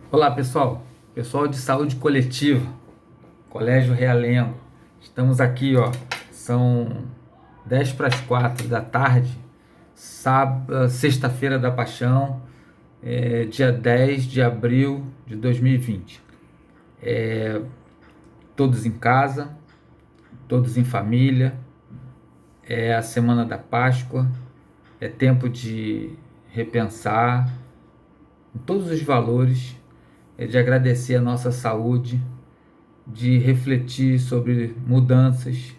Olá pessoal, pessoal de saúde coletiva, Colégio Realengo. Estamos aqui, são 10 para as 4 da tarde, sexta-feira da Paixão, dia 10 de abril de 2020. Todos em casa, todos em família, é a semana da Páscoa, é tempo de repensar em todos os valores, de agradecer a nossa saúde, de refletir sobre mudanças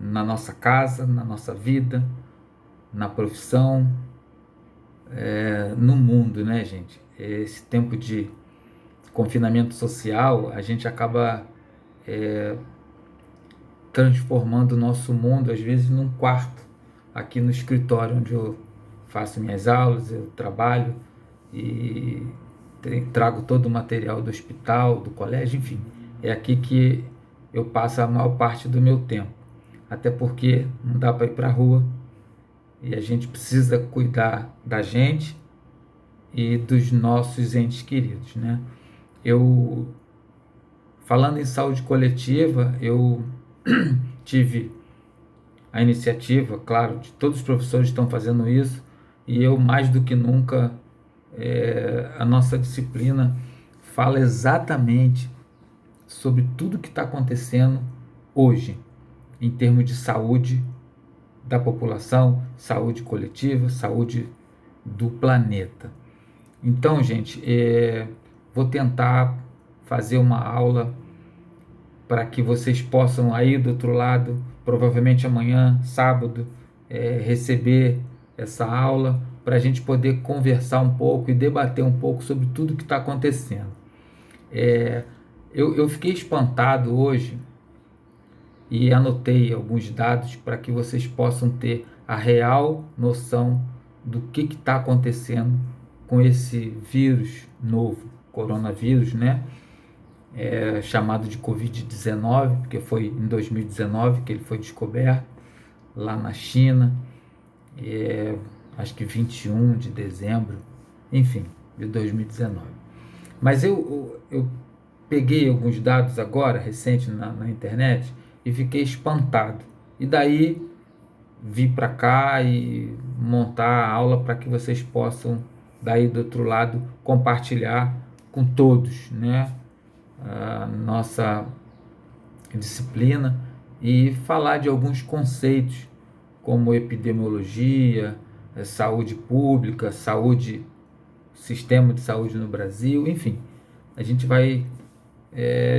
na nossa casa, na nossa vida, na profissão, no mundo, né, gente? Esse tempo de confinamento social, a gente acaba transformando o nosso mundo, às vezes, num quarto, aqui no escritório onde eu faço minhas aulas, eu trabalho e trago todo o material do hospital, do colégio, enfim. É aqui que eu passo a maior parte do meu tempo. Até porque não dá para ir para a rua e a gente precisa cuidar da gente e dos nossos entes queridos, né? Eu, falando em saúde coletiva, eu tive a iniciativa, claro, de todos os professores estão fazendo isso, e eu mais do que nunca, a nossa disciplina fala exatamente sobre tudo que está acontecendo hoje, em termos de saúde da população, saúde coletiva, saúde do planeta. Então, gente, vou tentar fazer uma aula para que vocês possam aí do outro lado, provavelmente amanhã, sábado, receber essa aula para a gente poder conversar um pouco e debater um pouco sobre tudo que está acontecendo. Eu fiquei espantado hoje e anotei alguns dados para que vocês possam ter a real noção do que está acontecendo com esse vírus novo, coronavírus, né? Chamado de Covid-19, porque foi em 2019 que ele foi descoberto, lá na China, acho que 21 de dezembro, enfim, de 2019. Mas eu peguei alguns dados agora, recente na internet, e fiquei espantado. E daí vir para cá e montar a aula para que vocês possam, daí do outro lado, compartilhar com todos, né, a nossa disciplina e falar de alguns conceitos como epidemiologia, saúde pública, sistema de saúde no Brasil, enfim. A gente vai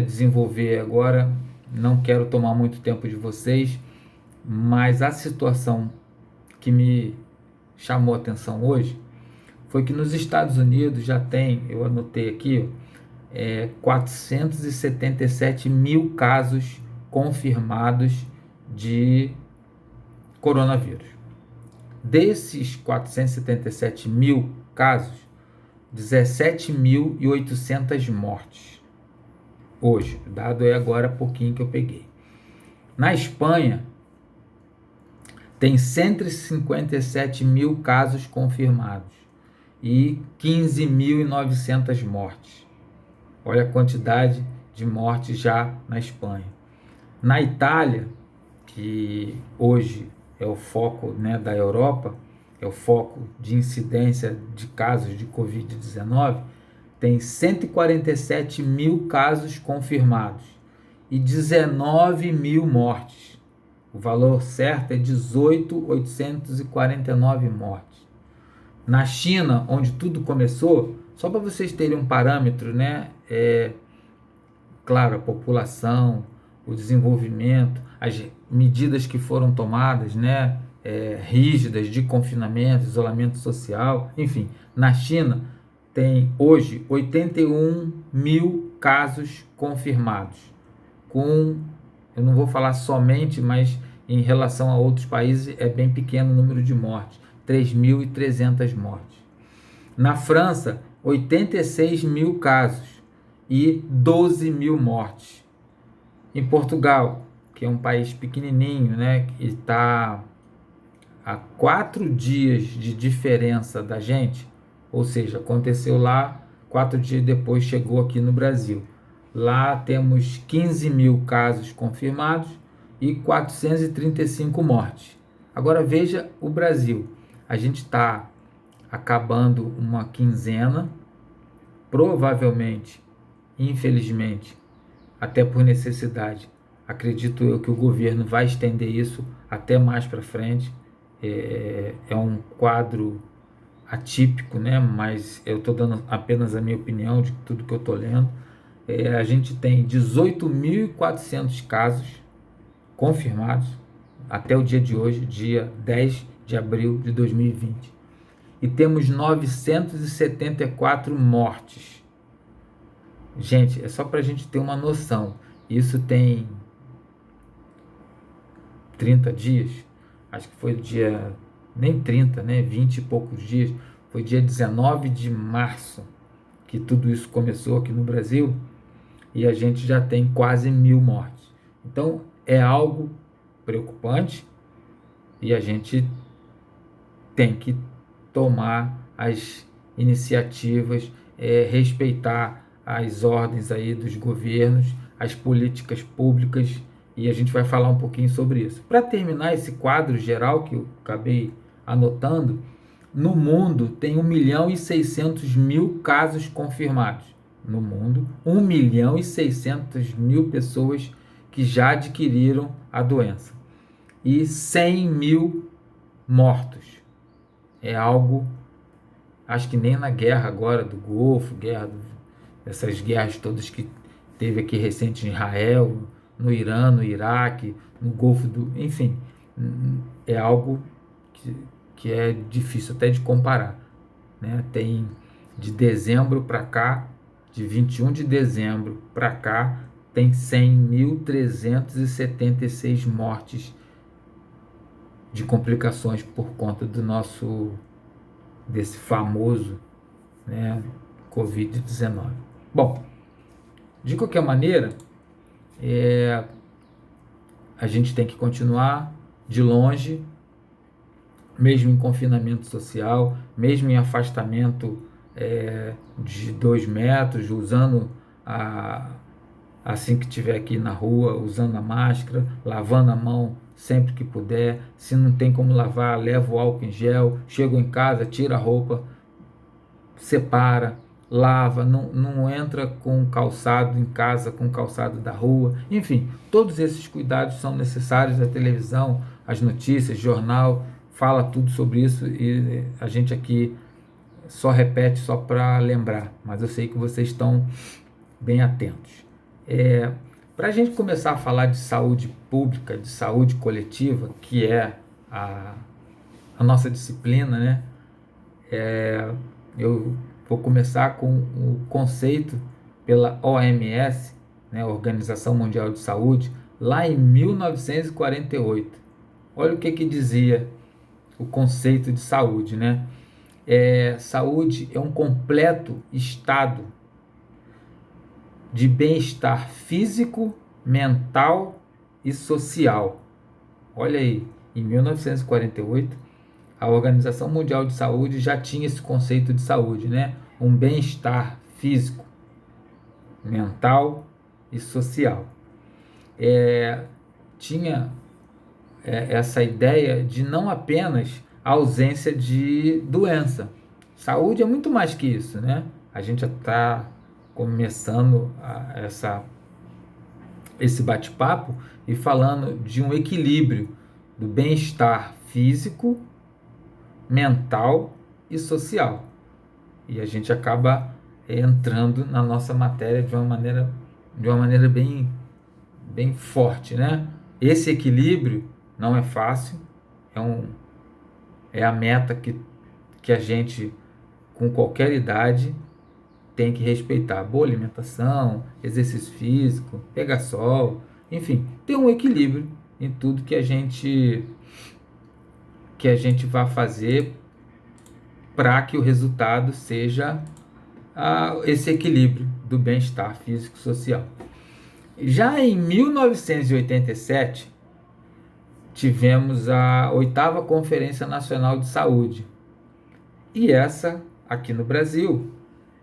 desenvolver agora, não quero tomar muito tempo de vocês, mas a situação que me chamou a atenção hoje foi que nos Estados Unidos já tem, eu anotei aqui, 477 mil casos confirmados de coronavírus. Desses 477 mil casos, 17.800 mortes. Hoje, o dado é agora pouquinho que eu peguei. Na Espanha, tem 157 mil casos confirmados e 15.900 mortes. Olha a quantidade de mortes já na Espanha. Na Itália, que hoje é o foco, né, da Europa, é o foco de incidência de casos de Covid-19, tem 147 mil casos confirmados e 19 mil mortes. O valor certo é 18.849 mortes. Na China, onde tudo começou, só para vocês terem um parâmetro, né? Claro, a população, o desenvolvimento, as medidas que foram tomadas, né? Rígidas de confinamento, isolamento social, enfim. Na China, tem hoje 81 mil casos confirmados, eu não vou falar somente, mas em relação a outros países é bem pequeno o número de mortes, 3.300 mortes. Na França, 86 mil casos e 12 mil mortes. Em Portugal, que é um país pequenininho, né, que está a 4 dias de diferença da gente, ou seja, aconteceu lá, 4 dias depois chegou aqui no Brasil. Lá temos 15 mil casos confirmados e 435 mortes. Agora veja o Brasil. A gente está acabando uma quinzena, provavelmente, infelizmente, até por necessidade. Acredito eu que o governo vai estender isso até mais para frente. É um quadro atípico, né? Mas eu estou dando apenas a minha opinião de tudo que eu estou lendo. A gente tem 18.400 casos confirmados até o dia de hoje, dia 10 de abril de 2020. E temos 974 mortes. Gente, é só para a gente ter uma noção. Isso tem 30 dias, acho que foi dia, nem 30, né? 20 e poucos dias. Foi dia 19 de março que tudo isso começou aqui no Brasil e a gente já tem quase 1.000 mortes. Então, é algo preocupante e a gente tem que tomar as iniciativas, respeitar as ordens aí dos governos, as políticas públicas, e a gente vai falar um pouquinho sobre isso. Para terminar esse quadro geral que eu acabei anotando, no mundo tem 1.600.000 casos confirmados. No mundo, 1.600.000 pessoas que já adquiriram a doença. E 100.000 mortos. É algo, acho que nem na guerra agora do Golfo, essas guerras todas que teve aqui recente em Israel, no Irã, no Iraque, no Golfo enfim, é algo que é difícil até de comparar, né? Tem de dezembro para cá, de 21 de dezembro para cá, tem 100.376 mortes de complicações por conta desse famoso, né, Covid-19. Bom, de qualquer maneira, a gente tem que continuar de longe, mesmo em confinamento social, mesmo em afastamento de 2 metros, usando assim que estiver aqui na rua, usando a máscara, lavando a mão sempre que puder. Se não tem como lavar, leva o álcool em gel, chega em casa, tira a roupa, separa, lava, não entra com calçado em casa, com calçado da rua. Enfim, todos esses cuidados são necessários. A televisão, as notícias, jornal, fala tudo sobre isso e a gente aqui só repete só para lembrar, mas eu sei que vocês estão bem atentos. Para a gente começar a falar de saúde pública, de saúde coletiva, que é a nossa disciplina, né? Eu vou começar com o conceito pela OMS, né, Organização Mundial de Saúde, lá em 1948. Olha o que dizia o conceito de saúde, né? Saúde é um completo estado de bem-estar físico, mental e social. Olha aí, em 1948, a Organização Mundial de Saúde já tinha esse conceito de saúde, né? Um bem-estar físico, mental e social. Tinha essa ideia de não apenas a ausência de doença. Saúde é muito mais que isso, né? A gente já está começando esse bate-papo e falando de um equilíbrio do bem-estar físico, mental e social. E a gente acaba entrando na nossa matéria de uma maneira bem, bem forte, né? Esse equilíbrio não é fácil, é a meta que a gente, com qualquer idade, tem que respeitar. Boa alimentação, exercício físico, pegar sol, enfim, ter um equilíbrio em tudo que a gente vai fazer para que o resultado seja esse equilíbrio do bem-estar físico e social. Já em 1987, tivemos a 8ª Conferência Nacional de Saúde. E essa aqui no Brasil,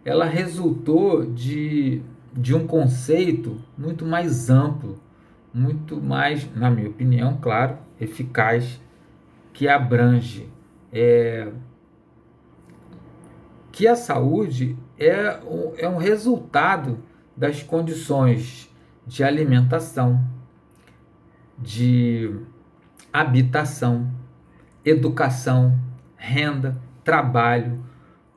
ela resultou de um conceito muito mais amplo, muito mais, na minha opinião, claro, eficaz, que abrange que a saúde é um resultado das condições de alimentação, de habitação, educação, renda, trabalho,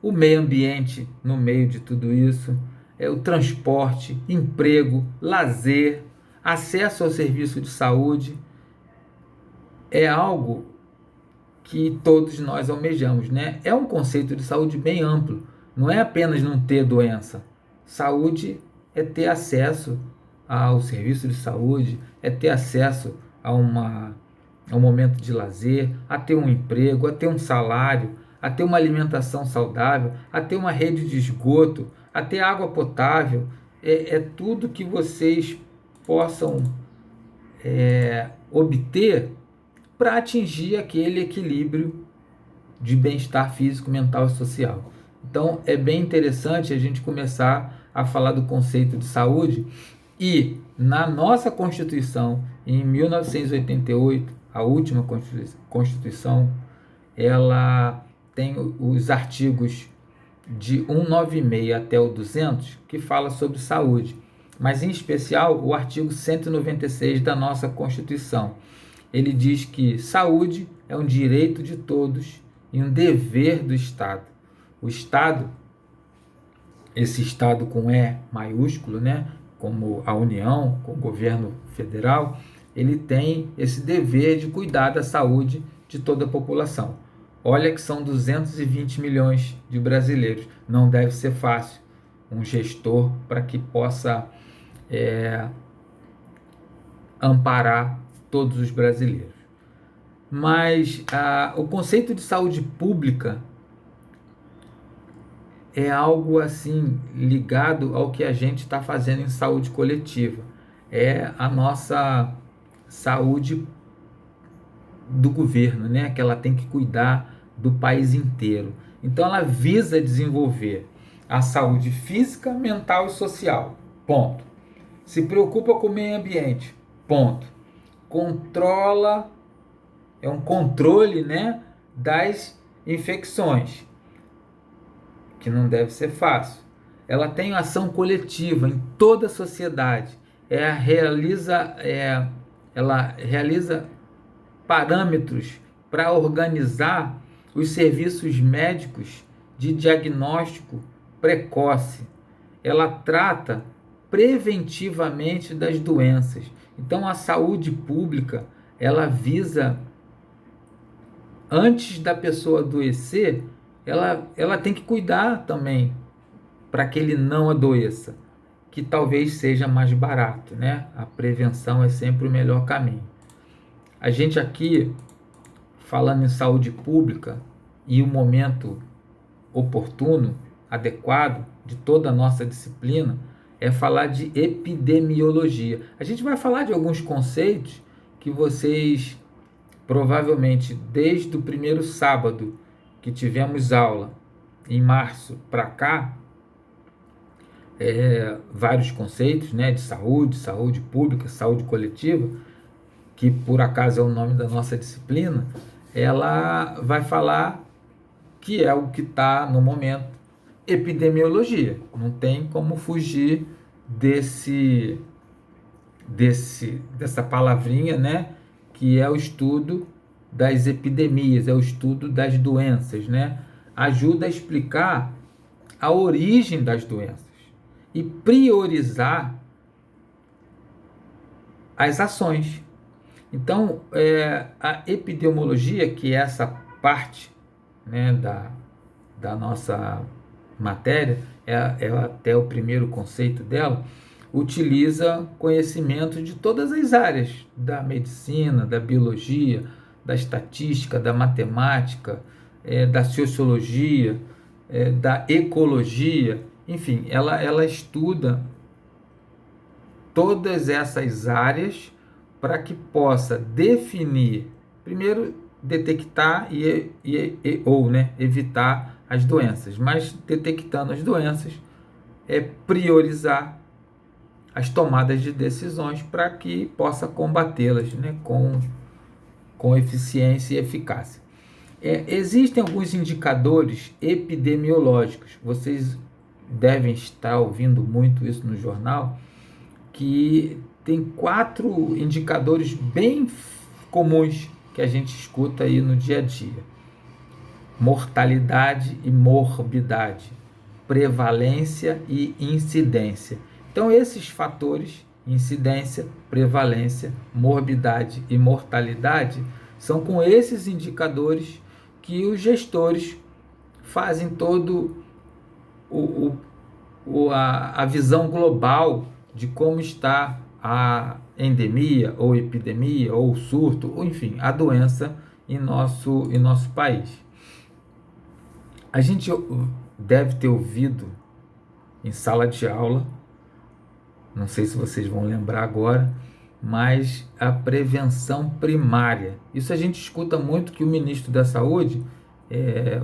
o meio ambiente no meio de tudo isso, o transporte, emprego, lazer, acesso ao serviço de saúde. É algo que todos nós almejamos, né? É um conceito de saúde bem amplo. Não é apenas não ter doença. Saúde é ter acesso ao serviço de saúde, é ter acesso a um momento de lazer, a ter um emprego, a ter um salário, a ter uma alimentação saudável, a ter uma rede de esgoto, a ter água potável. É tudo que vocês possam obter para atingir aquele equilíbrio de bem-estar físico, mental e social. Então, é bem interessante a gente começar a falar do conceito de saúde e, na nossa Constituição, em 1988, a última Constituição, ela tem os artigos de 196 até o 200 que fala sobre saúde, mas em especial o artigo 196 da nossa Constituição. Ele diz que saúde é um direito de todos e um dever do Estado. O Estado, esse Estado com E maiúsculo, né, como a União, com o governo federal, ele tem esse dever de cuidar da saúde de toda a população. Olha que são 220 milhões de brasileiros. Não deve ser fácil um gestor para que possa amparar todos os brasileiros. Mas o conceito de saúde pública é algo assim ligado ao que a gente está fazendo em saúde coletiva. É a nossa saúde do governo, né? Que ela tem que cuidar do país inteiro. Então ela visa desenvolver a saúde física, mental e social. Ponto. Se preocupa com o meio ambiente. Ponto. Controla, é um controle, né, das infecções, que não deve ser fácil. Ela tem ação coletiva em toda a sociedade. Ela realiza parâmetros para organizar os serviços médicos de diagnóstico precoce. Ela trata preventivamente das doenças. Então a saúde pública, ela visa, antes da pessoa adoecer, ela tem que cuidar também para que ele não adoeça, que talvez seja mais barato, né? A prevenção é sempre o melhor caminho. A gente aqui, falando em saúde pública, e o momento oportuno, adequado de toda a nossa disciplina, é falar de epidemiologia. A gente vai falar de alguns conceitos que vocês, provavelmente, desde o primeiro sábado que tivemos aula, em março para cá, vários conceitos, né, de saúde, saúde pública, saúde coletiva, que por acaso é o nome da nossa disciplina, ela vai falar que é o que está no momento, epidemiologia. Não tem como fugir dessa palavrinha, né, que é o estudo das epidemias, é o estudo das doenças, né? Ajuda a explicar a origem das doenças e priorizar as ações. Então, a epidemiologia, que é essa parte, né, da nossa matéria, é até o primeiro conceito dela, utiliza conhecimento de todas as áreas da medicina, da biologia, da estatística, da matemática, da sociologia, da ecologia, enfim, ela estuda todas essas áreas para que possa definir, primeiro, detectar ou evitar as doenças, mas detectando as doenças, priorizar as tomadas de decisões para que possa combatê-las, né, com eficiência e eficácia. Existem alguns indicadores epidemiológicos, vocês devem estar ouvindo muito isso no jornal, que tem 4 indicadores bem comuns que a gente escuta aí no dia a dia: mortalidade e morbidade, prevalência e incidência. Então, esses fatores, incidência, prevalência, morbidade e mortalidade, são com esses indicadores que os gestores fazem todo a visão global de como está a endemia, ou epidemia, ou surto, ou enfim, a doença em nosso país. A gente deve ter ouvido em sala de aula, não sei se vocês vão lembrar agora, mas a prevenção primária. Isso a gente escuta muito, que o ministro da Saúde,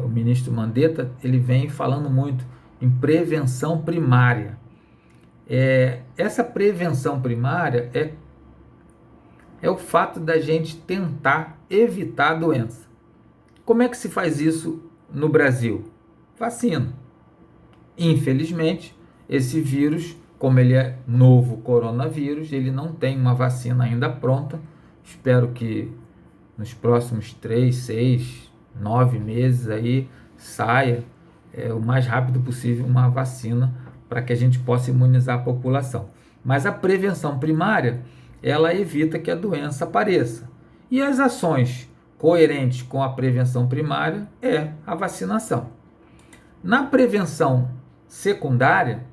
o ministro Mandetta, ele vem falando muito em prevenção primária. Essa prevenção primária é o fato da gente tentar evitar a doença. Como é que se faz isso no Brasil? Vacina. Infelizmente, esse vírus, como ele é novo coronavírus, ele não tem uma vacina ainda pronta. Espero que nos próximos 3, 6, 9 meses aí saia o mais rápido possível uma vacina para que a gente possa imunizar a população. Mas a prevenção primária, ela evita que a doença apareça. E as ações coerentes com a prevenção primária é a vacinação. Na prevenção secundária,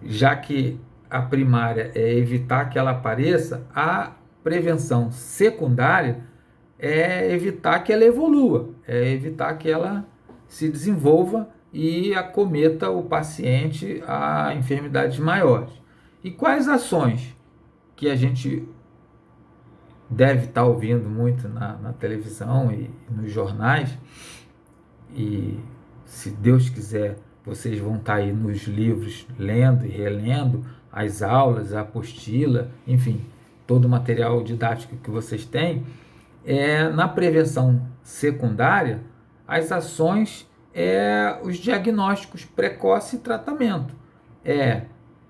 já que a primária é evitar que ela apareça, a prevenção secundária é evitar que ela evolua, é evitar que ela se desenvolva e acometa o paciente a enfermidades maiores. E quais ações que a gente deve estar ouvindo muito na televisão e nos jornais, e se Deus quiser, vocês vão estar aí nos livros lendo e relendo as aulas, a apostila, enfim, todo o material didático que vocês têm. Na prevenção secundária, as ações, os diagnósticos precoce e tratamento.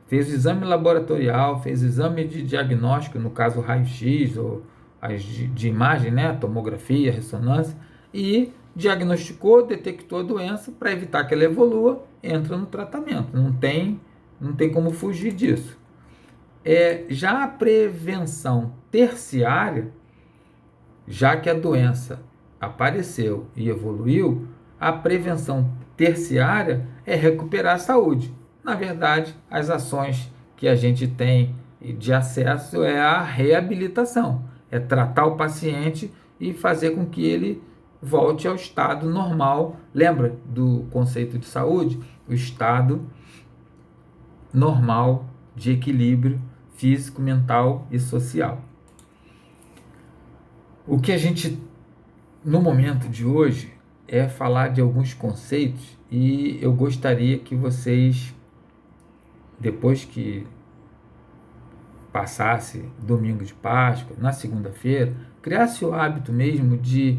Fez o exame laboratorial, fez o exame de diagnóstico, no caso raio-x ou as de imagem, né, tomografia, ressonância, e diagnosticou, detectou a doença, para evitar que ela evolua, entra no tratamento. Não tem como fugir disso. Já a prevenção terciária, já que a doença apareceu e evoluiu, a prevenção terciária é recuperar a saúde. Na verdade, as ações que a gente tem de acesso é a reabilitação, é tratar o paciente e fazer com que ele volte ao estado normal. Lembra do conceito de saúde? O estado normal de equilíbrio físico, mental e social. O que a gente, no momento de hoje, é falar de alguns conceitos, e eu gostaria que vocês, depois que passasse domingo de Páscoa, na segunda-feira, criasse o hábito mesmo de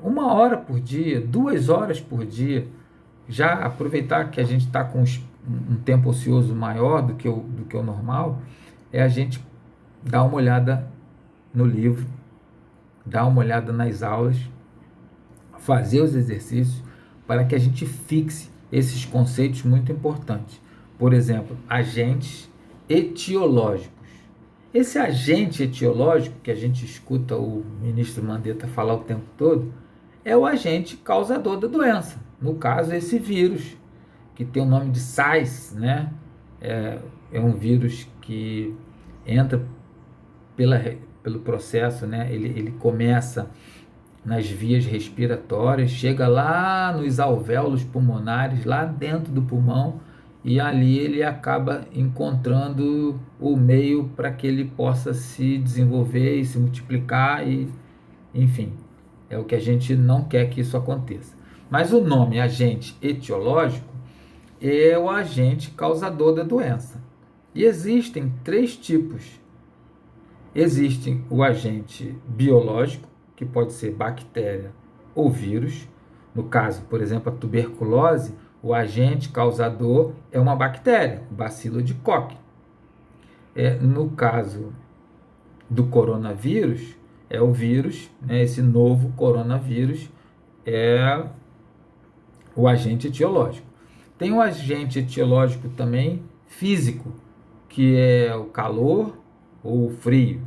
1 hora por dia, 2 horas por dia, já aproveitar que a gente está com um tempo ocioso maior do que o normal, a gente dar uma olhada no livro, dar uma olhada nas aulas, fazer os exercícios, para que a gente fixe esses conceitos muito importantes. Por exemplo, agentes etiológicos. Esse agente etiológico que a gente escuta o ministro Mandetta falar o tempo todo, é o agente causador da doença. No caso, esse vírus, que tem o nome de SARS, né? É um vírus que entra pelo processo, né? Ele começa nas vias respiratórias, chega lá nos alvéolos pulmonares, lá dentro do pulmão, e ali ele acaba encontrando o meio para que ele possa se desenvolver e se multiplicar, e enfim, É o que a gente não quer que isso aconteça. Mas o nome agente etiológico é o agente causador da doença. E existem três tipos. Existe o agente biológico, que pode ser bactéria ou vírus. No caso, por exemplo, a tuberculose, o agente causador é uma bactéria, o bacilo de Koch. No caso do coronavírus, é o vírus, né, esse novo coronavírus é o agente etiológico. Tem um agente etiológico também físico, que é o calor ou o frio.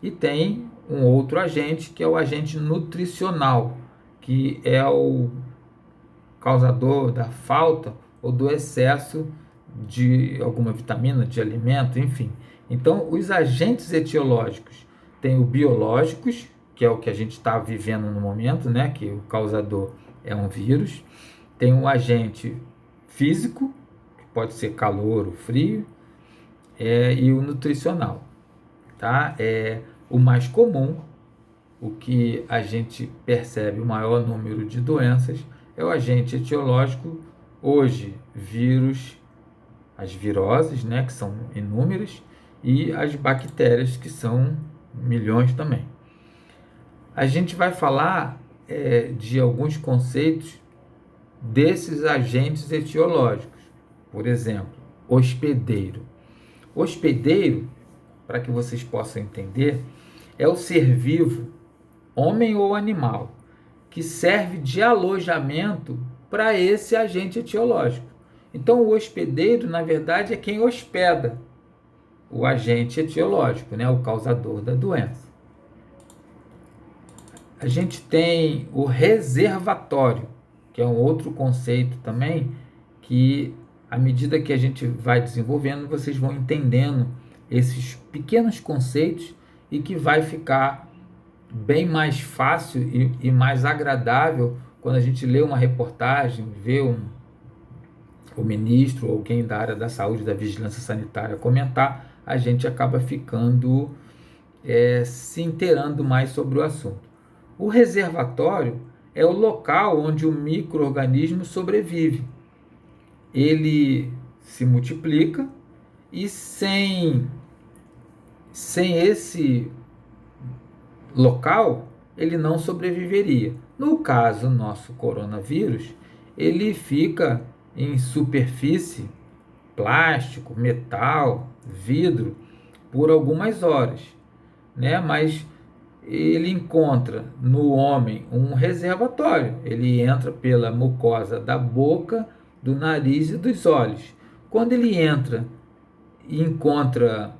E tem um outro agente, que é o agente nutricional, que é o causador da falta ou do excesso de alguma vitamina, de alimento, enfim. Então, os agentes etiológicos tem o biológicos, que é o que a gente está vivendo no momento, né? Que o causador é um vírus. Tem um agente físico, que pode ser calor ou frio, e o nutricional, tá? O mais comum, o que a gente percebe o maior número de doenças é o agente etiológico. Hoje, vírus, as viroses, né, que são inúmeras, e as bactérias, que são milhões também. A gente vai falar de alguns conceitos desses agentes etiológicos. Por exemplo, hospedeiro. Hospedeiro, para que vocês possam entender, é o ser vivo, homem ou animal, que serve de alojamento para esse agente etiológico. Então, o hospedeiro, na verdade, é quem hospeda o agente etiológico, né, o causador da doença. A gente tem o reservatório, que é um outro conceito também, que à medida que a gente vai desenvolvendo, vocês vão entendendo esses pequenos conceitos e que vai ficar bem mais fácil e mais agradável quando a gente lê uma reportagem, vê o ministro ou alguém da área da saúde, da vigilância sanitária comentar, a gente acaba ficando se inteirando mais sobre o assunto. O reservatório é o local onde o micro-organismo sobrevive. Ele se multiplica e sem esse local ele não sobreviveria. No caso nosso coronavírus, ele fica em superfície, plástico, metal, vidro, por algumas horas, né? Mas ele encontra no homem um reservatório. Ele entra pela mucosa da boca, do nariz e dos olhos. Quando ele entra e encontra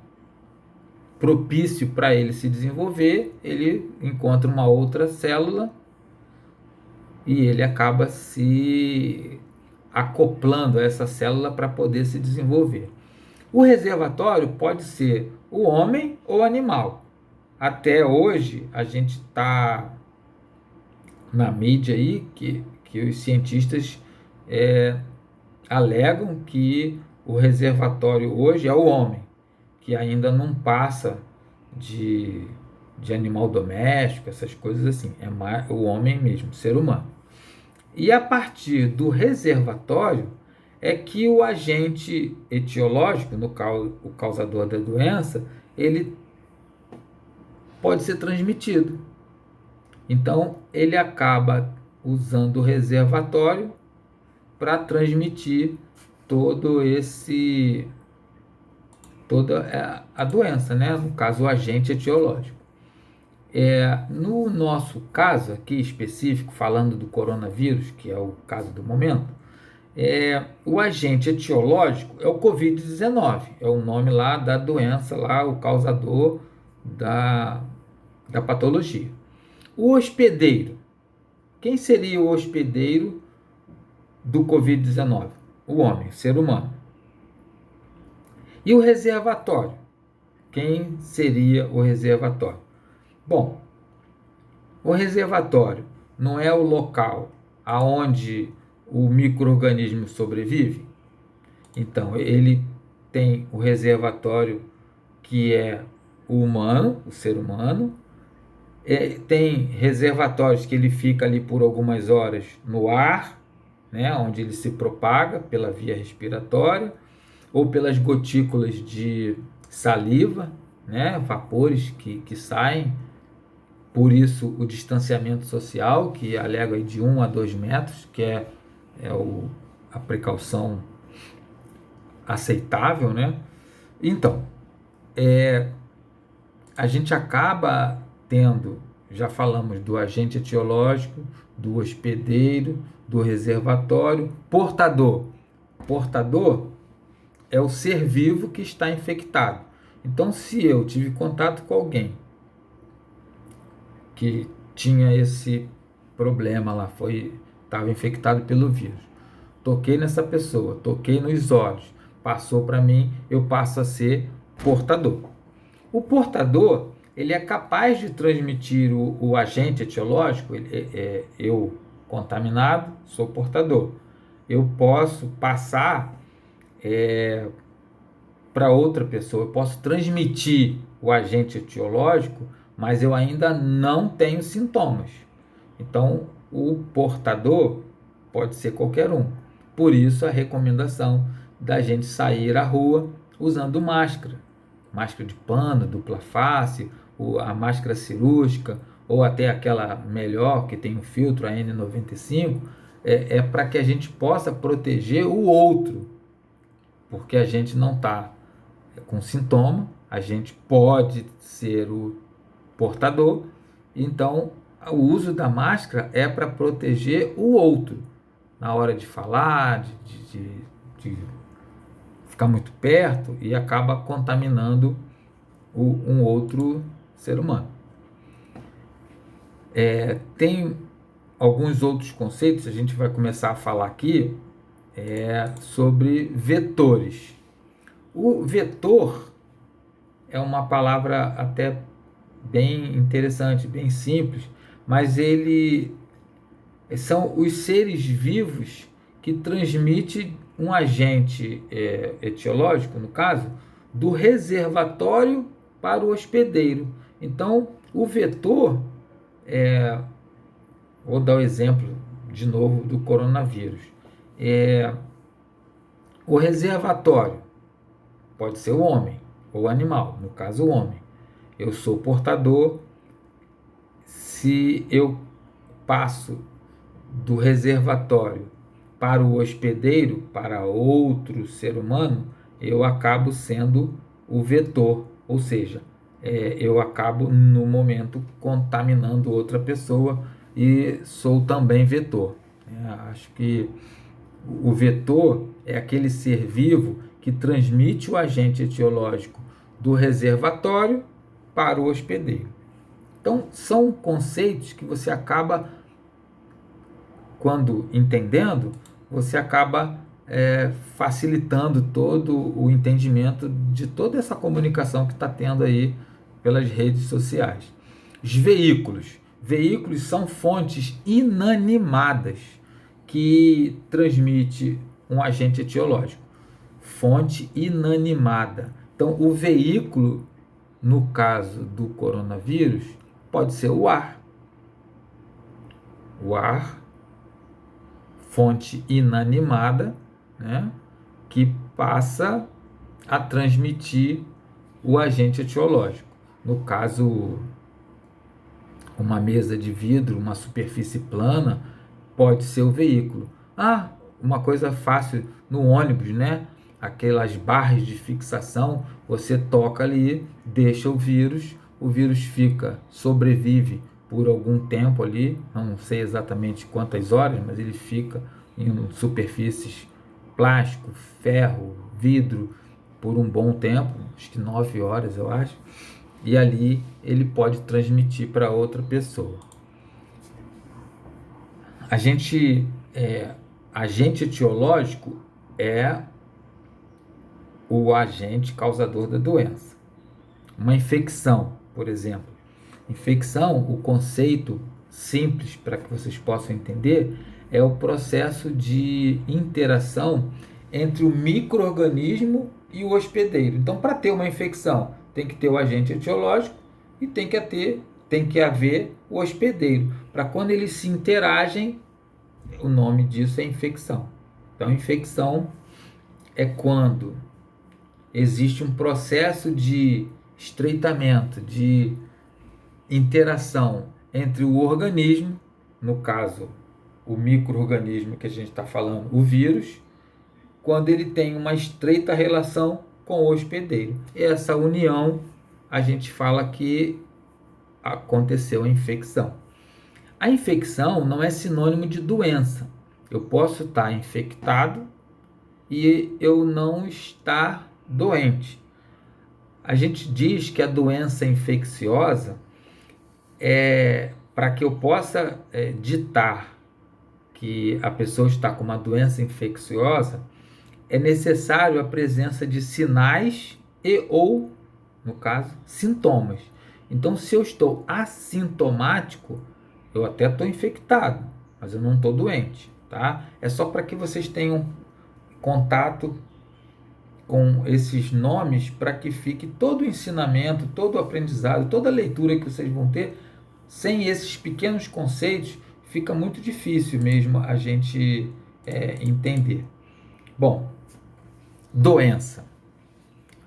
propício para ele se desenvolver, ele encontra uma outra célula e ele acaba se acoplando a essa célula para poder se desenvolver. O reservatório pode ser o homem ou animal. Até hoje, a gente está na mídia aí que os cientistas alegam que o reservatório hoje é o homem, que ainda não passa de animal doméstico, essas coisas assim. É mais o homem mesmo, o ser humano. E a partir do reservatório é que o agente etiológico, no caso, o causador da doença, ele pode ser transmitido. Então, ele acaba usando o reservatório para transmitir toda a doença, né? No caso, o agente etiológico. No nosso caso aqui específico, falando do coronavírus, que é o caso do momento, o agente etiológico é o Covid-19, é o nome lá da doença, lá, o causador da patologia. O hospedeiro. Quem seria o hospedeiro do Covid-19? O homem, o ser humano. E o reservatório? Quem seria o reservatório? Bom, o reservatório não é o local aonde o micro-organismo sobrevive? Então, ele tem o reservatório, que é o humano, o ser humano, Tem reservatórios que ele fica ali por algumas horas no ar, né, onde ele se propaga pela via respiratória ou pelas gotículas de saliva, né, vapores que saem. Por isso o distanciamento social, que alega aí de 1 a 2 metros, que é a precaução aceitável, né? Então, a gente acaba tendo, já falamos do agente etiológico, do hospedeiro, do reservatório, portador. Portador é o ser vivo que está infectado. Então, se eu tive contato com alguém que tinha esse problema lá, estava infectado pelo vírus, toquei nessa pessoa, toquei nos olhos, passou para mim, eu passo a ser portador. O portador, ele é capaz de transmitir o agente etiológico. Eu, contaminado, sou portador. Eu posso passar para outra pessoa, eu posso transmitir o agente etiológico, mas eu ainda não tenho sintomas. Então, o portador pode ser qualquer um. Por isso, a recomendação da gente sair à rua usando máscara. Máscara de pano, dupla face, a máscara cirúrgica, ou até aquela melhor que tem um filtro, a N95, para que a gente possa proteger o outro, porque a gente não está com sintoma, a gente pode ser o portador, então o uso da máscara é para proteger o outro, na hora de falar, de ficar muito perto e acaba contaminando um outro ser humano. Tem alguns outros conceitos, a gente vai começar a falar aqui sobre vetores. O vetor é uma palavra até bem interessante, bem simples, mas ele são os seres vivos que transmitem um agente etiológico, no caso, do reservatório para o hospedeiro. Então, o vetor, vou dar o exemplo de novo do coronavírus. O reservatório pode ser o homem ou o animal, no caso o homem. Eu sou portador. Se eu passo do reservatório para o hospedeiro, para outro ser humano, eu acabo sendo o vetor, ou seja, eu acabo no momento contaminando outra pessoa e sou também vetor. Acho que o vetor é aquele ser vivo que transmite o agente etiológico do reservatório para o hospedeiro. Então, são conceitos que você acaba, quando entendendo, você acaba facilitando todo o entendimento de toda essa comunicação que está tendo aí pelas redes sociais. Os veículos. Veículos são fontes inanimadas que transmite um agente etiológico. Fonte inanimada. Então, o veículo, no caso do coronavírus, pode ser o ar. O ar, fonte inanimada, né, que passa a transmitir o agente etiológico. No caso, uma mesa de vidro, uma superfície plana, pode ser o veículo. Uma coisa fácil no ônibus, né? Aquelas barras de fixação, você toca ali, deixa o vírus sobrevive por algum tempo ali, não sei exatamente quantas horas, mas ele fica em superfícies plástico, ferro, vidro, por um bom tempo, acho que 9 horas, eu acho, e ali ele pode transmitir para outra pessoa. Agente etiológico é o agente causador da doença. Uma infecção, por exemplo. Infecção, o conceito simples para que vocês possam entender, é o processo de interação entre o micro-organismo e o hospedeiro. Então, para ter uma infecção, tem que ter o agente etiológico e tem que ter tem que haver o hospedeiro. Para quando eles se interagem, o nome disso é infecção. Então, infecção é quando existe um processo de estreitamento, de interação entre o organismo, no caso, o micro-organismo que a gente está falando, o vírus, quando ele tem uma estreita relação com o hospedeiro. E essa união, a gente fala que aconteceu a infecção. A infecção não é sinônimo de doença. Eu posso estar infectado e eu não estar doente. A gente diz que a doença infecciosa para que eu possa ditar que a pessoa está com uma doença infecciosa, é necessário a presença de sinais e ou, no caso, sintomas. Então, se eu estou assintomático, eu até estou infectado, mas eu não estou doente, tá? É só para que vocês tenham contato com esses nomes, para que fique todo o ensinamento, todo o aprendizado, toda a leitura que vocês vão ter. Sem esses pequenos conceitos, fica muito difícil mesmo a gente entender. Bom, doença.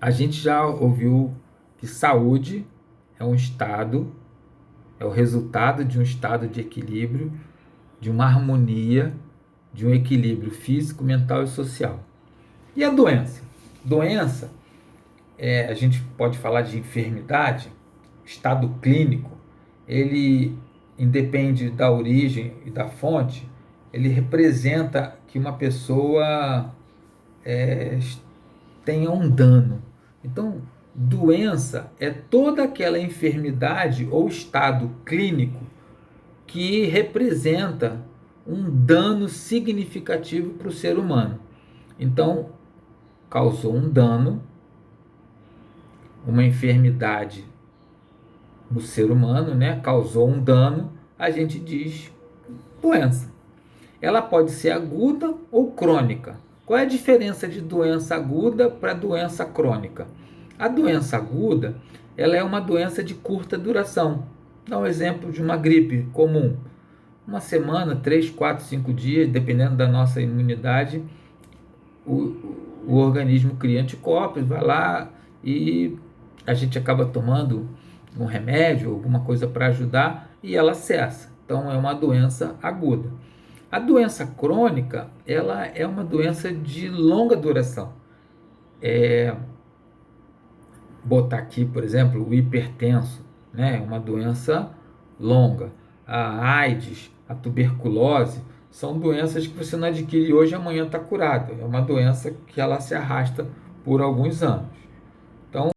A gente já ouviu que saúde é um estado, é o resultado de um estado de equilíbrio, de uma harmonia, de um equilíbrio físico, mental e social. E a doença? Doença, a gente pode falar de enfermidade, estado clínico, ele independe da origem e da fonte, ele representa que uma pessoa tenha um dano. Então, doença é toda aquela enfermidade ou estado clínico que representa um dano significativo para o ser humano. Então, causou um dano, uma enfermidade no ser humano, né? Causou um dano, a gente diz doença. Ela pode ser aguda ou crônica. Qual é a diferença de doença aguda para doença crônica? A doença aguda, ela é uma doença de curta duração. Dá um exemplo de uma gripe comum. Uma semana, 3, 4, 5 dias, dependendo da nossa imunidade, o organismo cria anticorpos, vai lá e a gente acaba tomando um remédio, alguma coisa para ajudar e ela cessa. Então é uma doença aguda. A doença crônica, ela é uma doença de longa duração. Botar aqui, por exemplo, o hipertenso, né? É uma doença longa. A AIDS, a tuberculose, são doenças que você não adquire hoje e amanhã está curado. É uma doença que ela se arrasta por alguns anos.